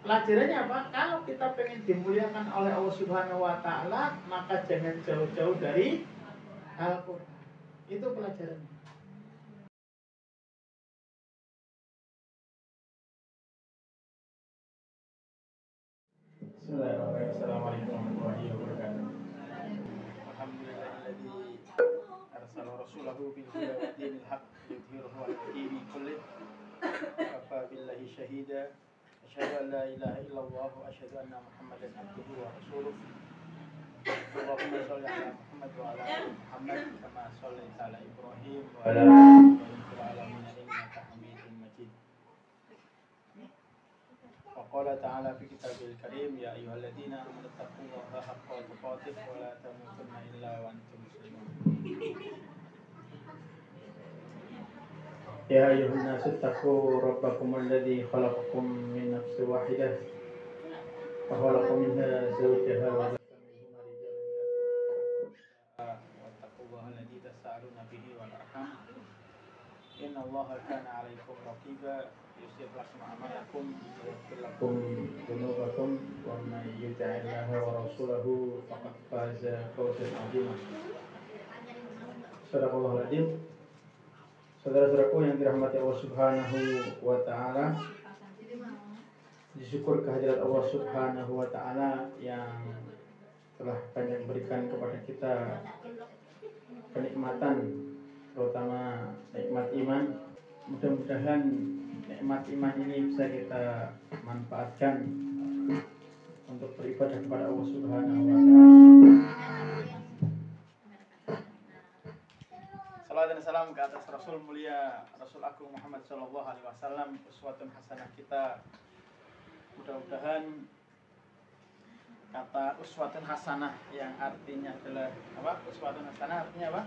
Pelajarannya apa? Kalau kita pengen dimuliakan oleh Allah Subhanahu wa Ta'ala, maka jangan jauh-jauh dari Al-Quran. Itu pelajarannya. Bismillahirrahmanirrahim. Assalamualaikum warahmatullahi wabarakatuh. Alhamdulillahilladzi arsala rasulahu bil huda wa dinil haqq yudhhiruhu 'ala dini kullih. Kafa billahi shahida. Asyhadu an la ilaha illallah wa asyhadu anna Muhammadan abduhu wa rasuluh. Allahumma shalli ala Muhammad wa ala ali Muhammad kama shallaita ala Ibrahim wa ala ali Ibrahim fil alamin innaka Hamidum Majid. Wa qala ta'ala fi kitabil karim ya ayyuhalladzina amanu taqullaha haqqa tuqatih wa la tamutunna illa wa antum muslimun. Ya ayyuhan nasu taqu rabbakumul ladzi khalaqakum min nafsin wahidah wa khalaqa minha zawjaha wa bassa minhuma rijalan katsiran wattaqullaha alladzi tasaaluna bihi wal arham innallaha kana 'alaikum raqiba yuslih lakum a'malakum wa yaghfir lakum dhunubakum wa may yuti'illaha wa rasulahu faqad faza fawzan 'azima. Shadaqallahul 'adzim. Saudara-saudaraku yang dirahmati Allah Subhanahu wa Ta'ala, disyukur kehadirat Allah Subhanahu wa Ta'ala yang telah banyak memberikan kepada kita kenikmatan, terutama nikmat iman. Mudah-mudahan nikmat iman ini bisa kita manfaatkan untuk beribadah kepada Allah Subhanahu wa Ta'ala. Salawat dan salam ke atas Rasul mulia, Rasul Agung Muhammad Sallallahu Alaihi Wasallam, uswatun hasanah kita. Mudah-mudahan kata uswatun hasanah yang artinya adalah apa? Uswatun hasanah artinya apa?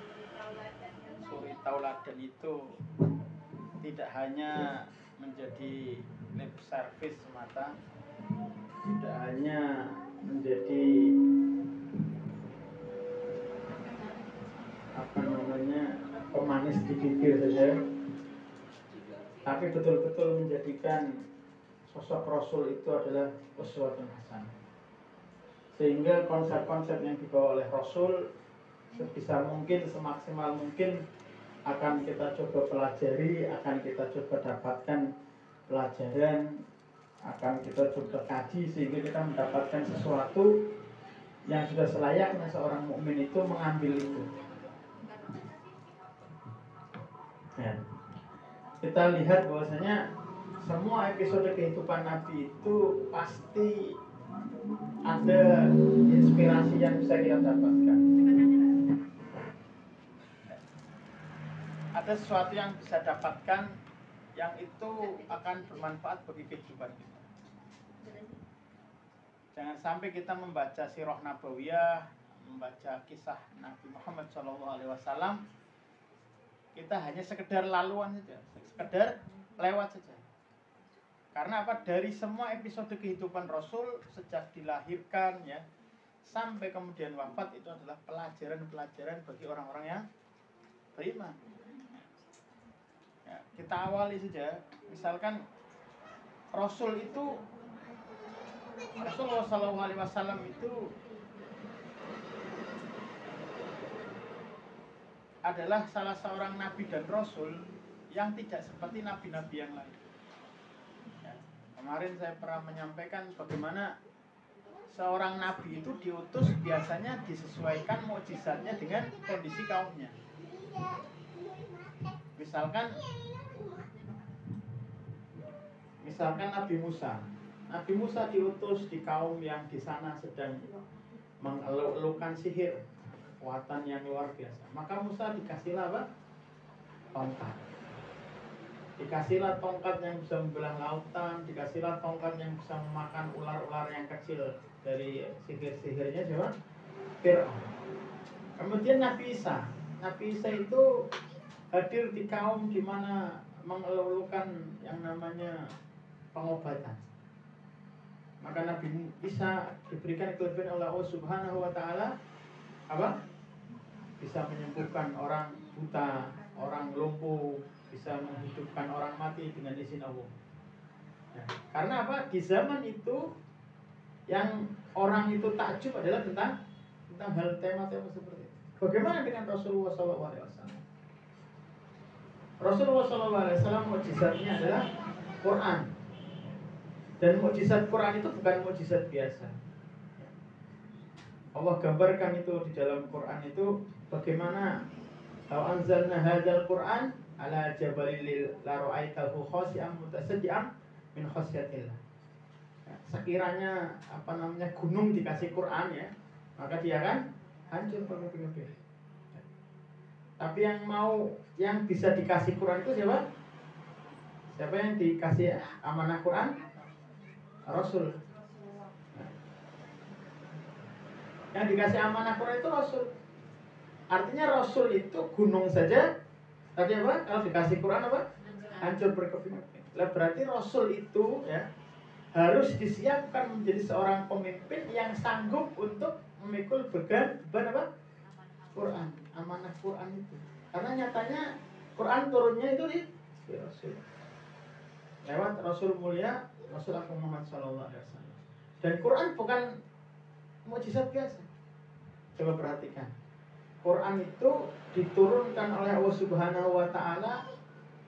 Suri tauladan itu tidak hanya menjadi lip service semata, tidak hanya menjadi apa namanya pemanis di bibir saja, tapi betul-betul menjadikan sosok Rasul itu adalah uswatun hasanah. Sehingga konsep-konsep yang dibawa oleh Rasul sebisa mungkin, semaksimal mungkin akan kita coba pelajari, akan kita coba dapatkan pelajaran, akan kita coba kaji sehingga kita mendapatkan sesuatu yang sudah selayaknya seorang mukmin itu mengambil itu. Ya. Kita lihat bahwasanya semua episode kehidupan Nabi itu pasti ada inspirasi yang bisa kita dapatkan. Ada sesuatu yang bisa dapatkan yang itu akan bermanfaat bagi kehidupan kita. Jangan sampai kita membaca sirah nabawiyah, membaca kisah Nabi Muhammad SAW, kita hanya sekedar laluan saja, sekedar lewat saja. Karena apa? Dari semua episode kehidupan Rasul sejak dilahirkan ya sampai kemudian wafat itu adalah pelajaran-pelajaran bagi orang-orang yang beriman. Ya, kita awali saja, misalkan Rasulullah SAW itu adalah salah seorang nabi dan rasul yang tidak seperti nabi-nabi yang lain. Ya, kemarin saya pernah menyampaikan bagaimana seorang nabi itu diutus biasanya disesuaikan mukjizatnya dengan kondisi kaumnya. Misalkan Nabi Musa diutus di kaum yang di sana sedang mengeluhkan sihir, kekuatan yang luar biasa. Maka Musa dikasihlah apa? Tongkat. Dikasihlah tongkat yang bisa membelah lautan, dikasihlah tongkat yang bisa memakan ular-ular yang kecil dari sihir-sihirnya siapa? Fir'aun. Kemudian Nabi Isa itu hadir di kaum di mana mengeluhkan yang namanya pengobatan. Maka Nabi Isa diberikan kelebihan oleh Allah Subhanahu wa Ta'ala apa? Bisa menyembuhkan orang buta, orang lumpuh, bisa menghidupkan orang mati dengan izin Allah. Karena apa? Di zaman itu yang orang itu takjub adalah tentang hal tema-tema seperti itu. Bagaimana dengan Rasulullah SAW? Rasulullah SAW mukjizatnya adalah Quran. Dan mukjizat Quran itu bukan mukjizat biasa. Allah gambarkan itu di dalam Quran itu bagaimana law anzalna hadzal Quran ala jabalil la ra'aitahu khashi'an mutasaddian min khasyatillah. Sekiranya gunung dikasih Quran ya, maka dia akan hancur berkeping-keping. Tapi yang bisa dikasih Quran itu siapa? Siapa yang dikasih amanah Quran? Rasul. Yang dikasih amanah Quran itu Rasul. Artinya Rasul itu gunung saja. Tadi apa? Kalau dikasih Quran apa? Hancur berkeping-keping. Lah berarti Rasul itu ya harus disiapkan menjadi seorang pemimpin yang sanggup untuk memikul beban apa? Quran, amanah Quran itu. Karena nyatanya Quran turunnya itu di Rasul. Lewat Rasul mulia, Rasul Muhammad sallallahu alaihi wasallam. Dan Quran bukan mukjizat biasa. Coba perhatikan. Quran itu diturunkan oleh Allah Subhanahu wa taala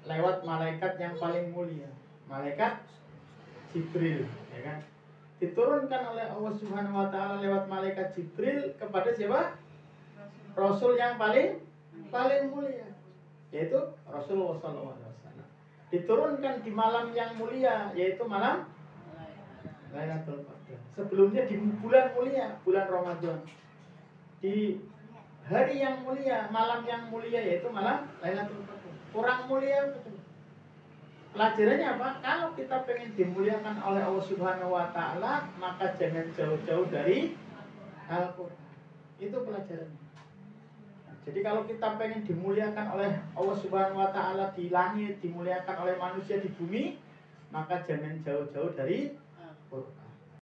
lewat malaikat yang paling mulia, malaikat Jibril, ya kan? Diturunkan oleh Allah Subhanahu wa taala lewat malaikat Jibril kepada siapa? Rasul yang paling mulia, yaitu Rasulullah SAW. Diturunkan di malam yang mulia, yaitu malam Lailatul Qadar. Sebelumnya di bulan mulia, bulan Ramadan. Di hari yang mulia, malam yang mulia, yaitu malam Lailatul Qadar. Kurang mulia betul. Pelajarannya apa? Kalau kita pengen dimuliakan oleh Allah Subhanahu wa taala, maka jangan jauh-jauh dari Al-Qur'an. Itu pelajarannya. Jadi kalau kita pengen dimuliakan oleh Allah Subhanahu wa taala di langit, dimuliakan oleh manusia di bumi, maka jangan jauh-jauh dari Al-Qur'an.